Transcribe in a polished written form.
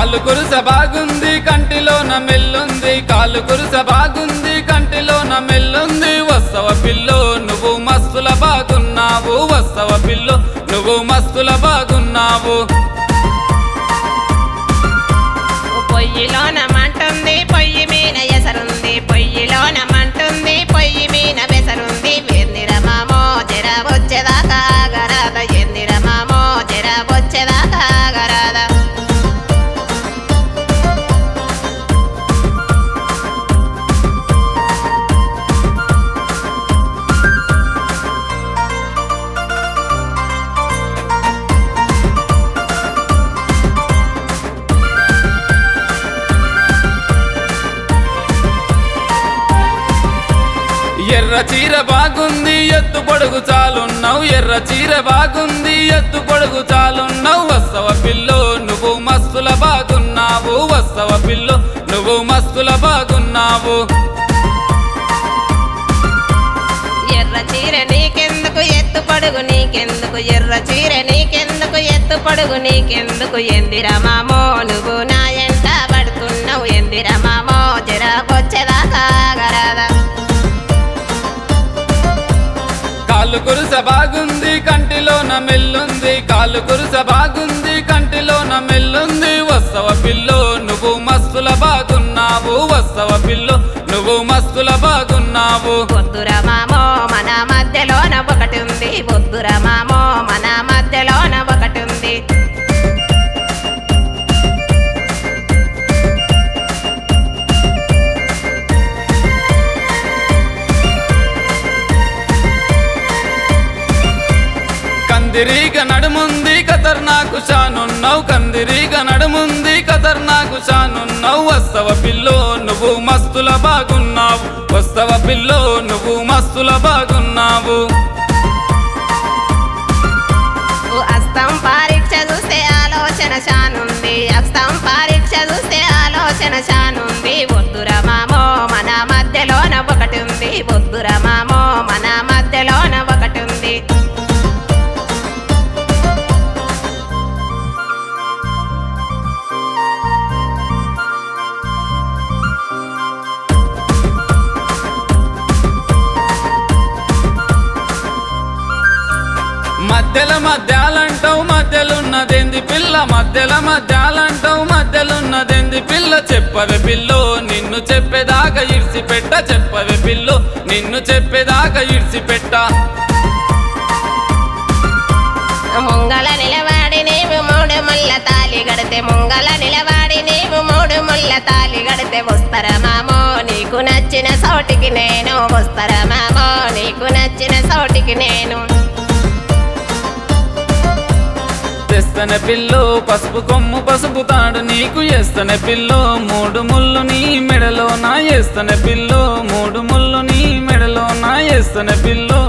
కాలు కురుస బాగుంది కంటిలోన మెల్లుంది, కాలు కురుస బాగుంది కంటిలోన మెల్లుంది. వస్తవ పిల్లో నువ్వు మస్తుల బాగున్నావు, వస్తవ పిల్లో నువ్వు మస్తుల బాగున్నావు. పొయ్యిలోన మంటుంది పొయ్యి మీద ఎసరుంది, పొయ్యిలోన మంటుంది పొయ్యి మీద బెసరుంది. ఎందిర మామో జర వచ్చేదాకా గరాద, ఎందిర మామో జర వచ్చేదాకా గరాద. ఎర్ర చీర బాగుంది ఎత్తు పొడుగు చాలున్నావు, ఎర్ర చీర బాగుంది ఎత్తు పొడుగు చాలున్నావు. వస్తవ పిల్లో నువ్వు మస్తుల బాగున్నావు, వస్తవ పిల్లో నువ్వు మస్తుల బాగున్నావు. ఎర్ర చీర నీకెందుకు ఎత్తు పొడుగు నీకెందుకు, ఎర్ర చీర నీకెందుకు ఎత్తు పొడుగు నీకెందుకు. ఎందిర మామో నువ్వు నా ఎంట పడుతున్నావు, ఎందిర మామో జర వచ్చేదాకా గరాద. కాలు కురుస బాగుంది కంటిలోన మెల్లుంది, కాలు కురుస బాగుంది కంటిలోన మెల్లుంది. వస్తవ పిల్లో నువ్వు మస్తుల బాగున్నావు, వస్తవ పిల్లో నువ్వు మస్తుల బాగున్నావు. బొద్దుర మామో మన మధ్యలోన ఒకటి ఉంది, బొద్దుర మామో మన మధ్యలోన ఒకటి ఉంది. కందిరీగ నడుముంది ఖతర్నాకు షానున్నావు, కందిరీగ నడుముంది ఖతర్నాకు షానున్నావు. వస్తవ పిల్లో నువ్వు మస్తుల బాగున్నావు, వస్తవ పిల్లో నువ్వు మస్తుల బాగున్నావు. అస్తం పరీక్ష చూస్తే ఆలోచన షానుంది, అస్తం పరీక్ష చూస్తే ఆలోచన షానుంది. బొద్దుర మామో మన మధ్యలోన ఒకటి ఉంది, బొద్దుర మామో మన మధ్యలోన ఒకటి ఉంది. మధ్యల మధ్యాలంటావు మధ్యలున్నదేంది పిల్ల, మధ్యల మధ్యాలంటావు మధ్యలున్నదేంది పిల్ల. చెప్పవే పిల్లో నిన్ను చెప్పేదాకా ఇడిసిపెట్ట, చెప్పవే పిల్లో నిన్ను చెప్పేదాకా ఇడిసిపెట్ట. ముంగల నిలవాడి నీవు మూడు ముళ్ళ తాలి గడితే, ముంగల నిలవాడి నీవు మూడు ముళ్ళ తాలి గడితే. వస్తర మామో నీకు నచ్చిన సోటికి నేను, వస్తర మామో నీకు నచ్చిన సోటికి నేను. తెస్తన పిల్లో పసుపు కొమ్ము పసుపు తాడు నీకు, ఎస్తన పిల్లో మూడు ముళ్ళు నీ మెడలో నా, ఎస్తన పిల్లో మూడు ముళ్ళు నీ మెడలో నా, ఎస్తన పిల్లో